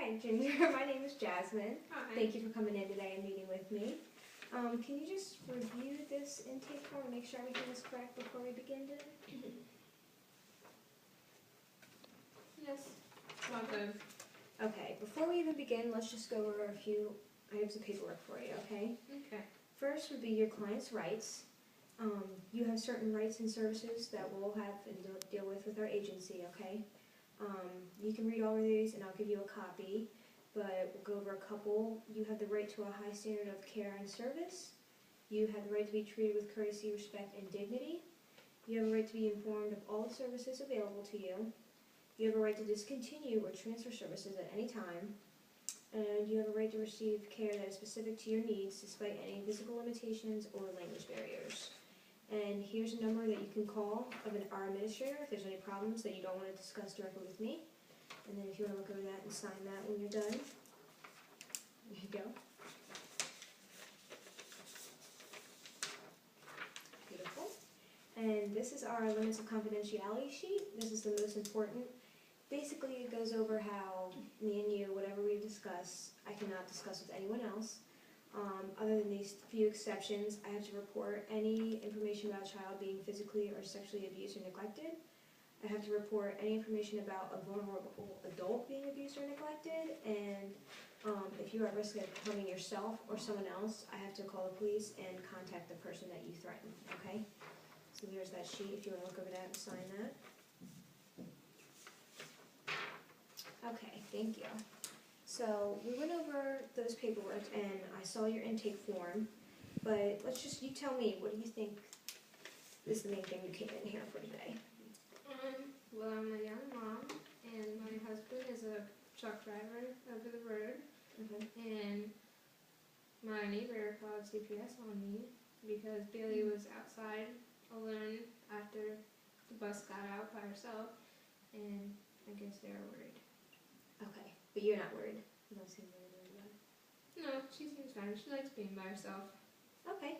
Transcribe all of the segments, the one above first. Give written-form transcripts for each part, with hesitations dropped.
Hi, Ginger. My name is Jasmine. Hi. Thank you for coming in today and meeting with me. Can you just review this intake form and make sure everything is correct before we begin today? Yes, it's all good. Okay, before we even begin, let's just go over a few items of paperwork for you, okay? Okay. First would be your client's rights. You have certain rights and services that we'll have and deal with our agency, okay? You can read all of these and I'll give you a copy, but we'll go over a couple. You have the right to a high standard of care and service. You have the right to be treated with courtesy, respect, and dignity. You have a right to be informed of all the services available to you. You have a right to discontinue or transfer services at any time. And you have a right to receive care that is specific to your needs despite any physical limitations or language barriers. And here's a number that you can call of our administrator if there's any problems that you don't want to discuss directly with me. And then if you want to look over that and sign that when you're done, there you go. Beautiful. And this is our limits of confidentiality sheet. This is the most important. Basically, it goes over how me and you, whatever we discuss, I cannot discuss with anyone else. Other than these few exceptions, I have to report any information about a child being physically or sexually abused or neglected. I have to report any information about a vulnerable adult being abused or neglected, and if you're at risk of harming yourself or someone else, I have to call the police and contact the person that you threaten, okay? So there's that sheet if you want to look over that and sign that. Okay, thank you. So we went over those paperwork and I saw your intake form, but you tell me, what do you think is the main thing you came in here for today? Well, I'm a young mom, and my husband is a truck driver over the road, and my neighbor called CPS on me because Bailey was outside alone after the bus got out by herself, and I guess they were worried. Okay, but you're not worried? You don't seem really worried about it? No, she seems fine. She likes being by herself. Okay.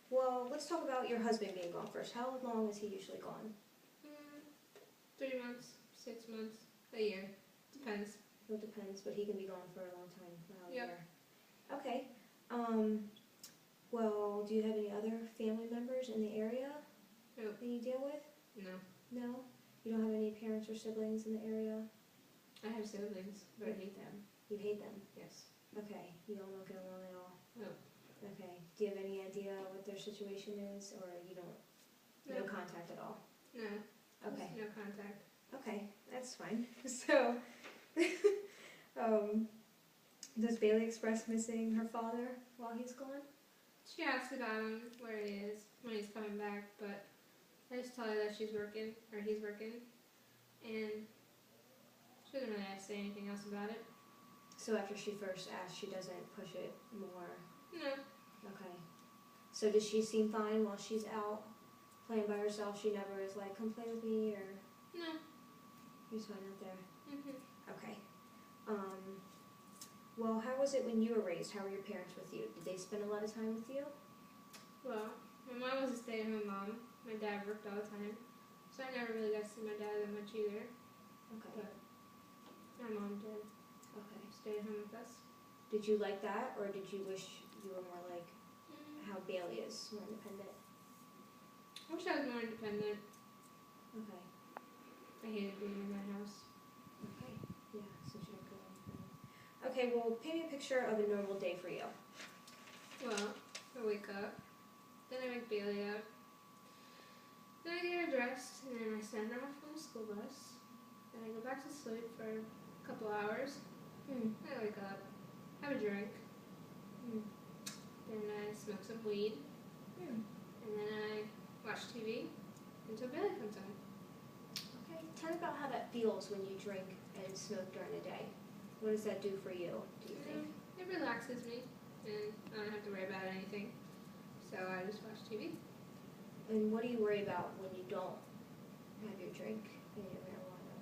Well, let's talk about your husband being gone first. How long is he usually gone? 3 months, 6 months, a year. Depends. It depends, but he can be gone for a long time. Wow, Yep. yeah. Okay. Well, do you have any other family members in the area Nope. that you deal with? No. No? You don't have any parents or siblings in the area? I have siblings, but I hate them. You hate them? Yes. Okay. You don't get along at all? Nope. Okay. Do you have any idea what their situation is, or you don't? No contact at all? No. Okay. Just no contact. Okay, that's fine. So, does Bailey express missing her father while he's gone? She asks about him, where he is, when he's coming back, but I just tell her that she's working, or he's working, and she doesn't really say anything else about it. So after she first asked, she doesn't push it more? No. Okay. So does she seem fine while she's out playing by herself? She never is like, come play with me, or? No. You're fine out there? Okay. Well, how was it when you were raised? How were your parents with you? Did they spend a lot of time with you? Well, my mom was a stay-at-home mom. My dad worked all the time, so I never really got to see my dad that much either. Okay. But my mom did. Okay. Stay at home with us. Did you like that, or did you wish you were more like how Bailey is, more independent? I wish I was more independent. Okay. I hated being in that house. Okay. Yeah, since you're good. Okay, well, paint me a picture of a normal day for you. Well, I wake up, then I wake Bailey up, then I get her dressed, and then I send her off on the school bus. Then I go back to sleep for a couple hours. Then I wake up, have a drink, then I smoke some weed, and then I watch TV until Bailey comes home. Okay, tell me about how that feels when you drink and smoke during the day. What does that do for you, do you think? It relaxes me, and I don't have to worry about anything. So I just watch TV. And what do you worry about when you don't have your drink and your marijuana?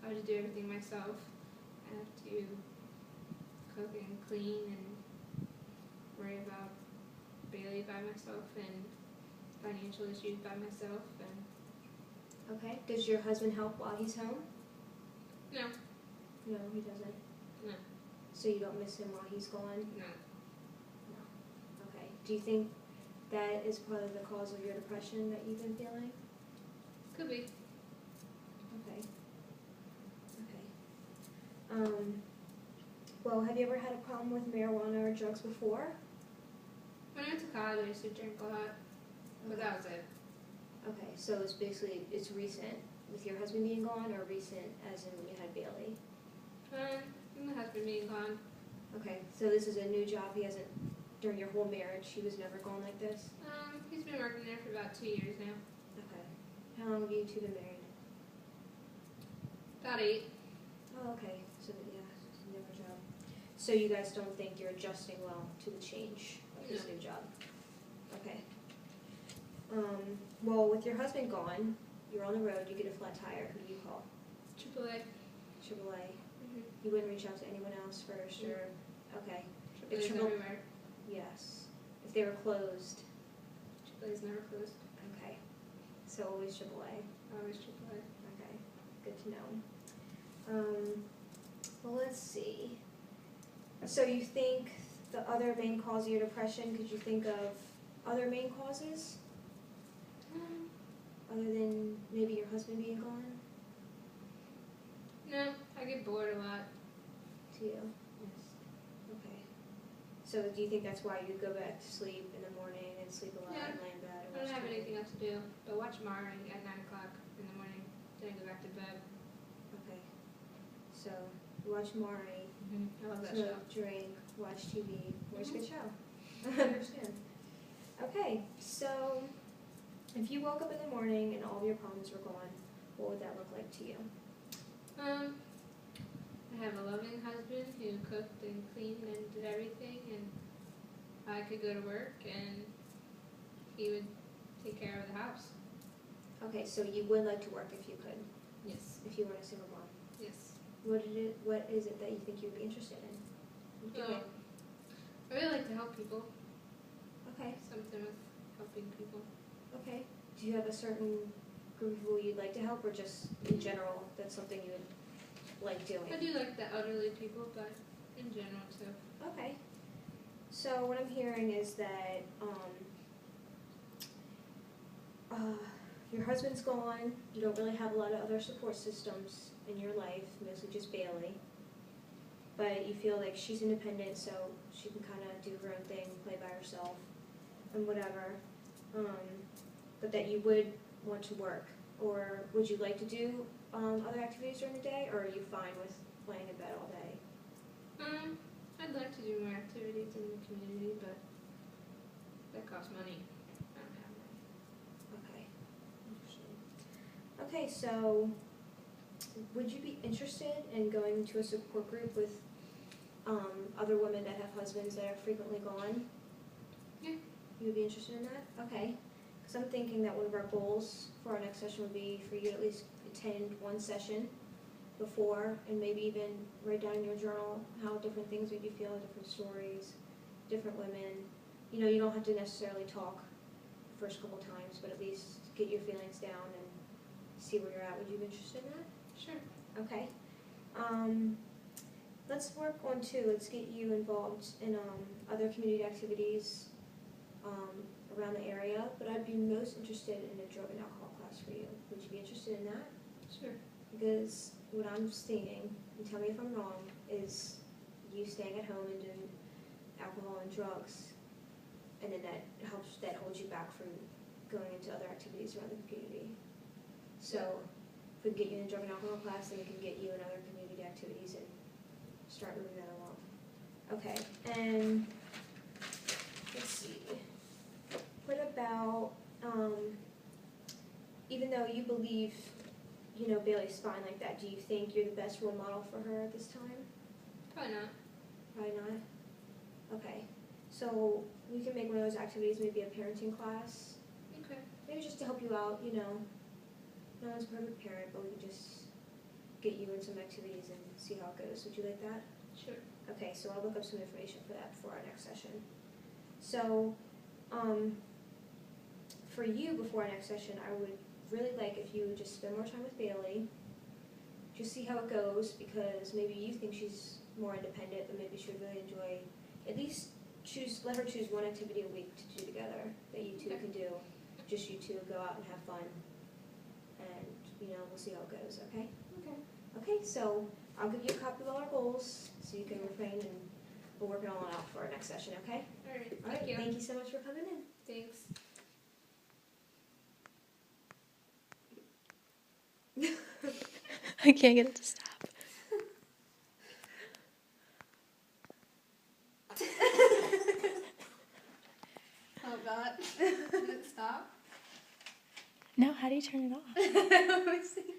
I have to do everything myself. I have to cook and clean and worry about Bailey by myself and financial issues by myself. And Okay. Does your husband help while he's home? no. No, he doesn't. No. So you don't miss him while he's gone? No. Okay. Do you think that is part of the cause of your depression that you've been feeling? Could be. Okay. Okay. Well, have you ever had a problem with marijuana or drugs before? When I went to college, I used to drink a lot, but that was it. Okay, so it's basically, it's recent with your husband being gone, or recent as in when you had Bailey? My husband being gone. Okay, so this is a new job. He hasn't, during your whole marriage, he was never gone like this? He's been working there for about 2 years now. Okay. How long have you two been married? About 8. Oh, okay. So, yeah, it's a newer job. So you guys don't think you're adjusting well to the change of this No. new job? Okay. Well, with your husband gone, you're on the road, you get a flat tire. Who do you call? AAA. AAA. Mm-hmm. You wouldn't reach out to anyone else first, or okay? AAA's Triple- everywhere. Yes. If they were closed, AAA's never closed. okay. So always AAA. Always AAA. Okay, good to know. Well, let's see. So you think the other main cause of your depression, could you think of other main causes other than maybe your husband being gone No, I get bored a lot. to you? Yes. Okay. So do you think that's why you go back to sleep in the morning and sleep a lot Yeah. and lay in bed? I don't have anything else to do but watch Mari at 9 o'clock in the morning, then I go back to bed. Okay. So you watch Maury, I love that smoke, show. drink, watch TV. It's a good Mhm. show. I understand. Okay, so if you woke up in the morning and all of your problems were gone, what would that look like to you? I have a loving husband who cooked and cleaned and did everything, and I could go to work and he would take care of the house. Okay, so you would like to work if you could, Yes. if you weren't a single mom. Yes. What is it that you think you would be interested in doing? I really like to help people. Okay, Something with helping people. okay. Do you have a certain group of people you'd like to help, or just in general, that's something you would like doing? I do like the elderly people, but in general too. Okay. So what I'm hearing is that your husband's gone, you don't really have a lot of other support systems in your life, mostly just Bailey. But you feel like she's independent, so she can kind of do her own thing, play by herself, and whatever. But that you would want to work. Or would you like to do other activities during the day, or are you fine with laying in bed all day? I'd like to do more activities in the community, but that costs money. I don't have money. Okay. Interesting. Okay, so would you be interested in going to a support group with other women that have husbands that are frequently gone? Yeah. You would be interested in that? Okay. Because I'm thinking that one of our goals for our next session would be for you to at least attend one session before, and maybe even write down in your journal how different things made you feel, different stories, different women. You know, you don't have to necessarily talk the first couple times, but at least get your feelings down and see where you're at. Would you be interested in that? Sure. Okay. Let's work on let's get you involved in other community activities around the area, but I'd be most interested in a drug and alcohol class for you. Would you be interested in that? Sure. Because what I'm seeing, and tell me if I'm wrong, is you staying at home and doing alcohol and drugs, and then that holds you back from going into other activities around the community. So if we can get you in a drug and alcohol class, then we can get you in other community activities and start moving that along. Okay, and let's see. What about, even though you believe, you know, Bailey's fine like that, do you think you're the best role model for her at this time? Probably not. Probably not? Okay, so we can make one of those activities maybe a parenting class, Okay. maybe just to help you out, you know. No one's a perfect parent, but we can just get you in some activities and see how it goes. Would you like that? Sure. Okay, so I'll look up some information for that before our next session. So, for you before our next session, I would really like if you would just spend more time with Bailey, just see how it goes, because maybe you think she's more independent, but maybe she would really enjoy, at least let her choose one activity a week to do together that you two can do. Just you two go out and have fun, and we'll see how it goes. Okay. Okay. Okay. So I'll give you a copy of all our goals, so you can refrain, and we'll work it all out for our next session. Okay. All right. All right. Thank you. Thank you so much for coming in. Thanks. I can't get it to stop. Oh God. Did it stop? No, how do you turn it off? I was thinking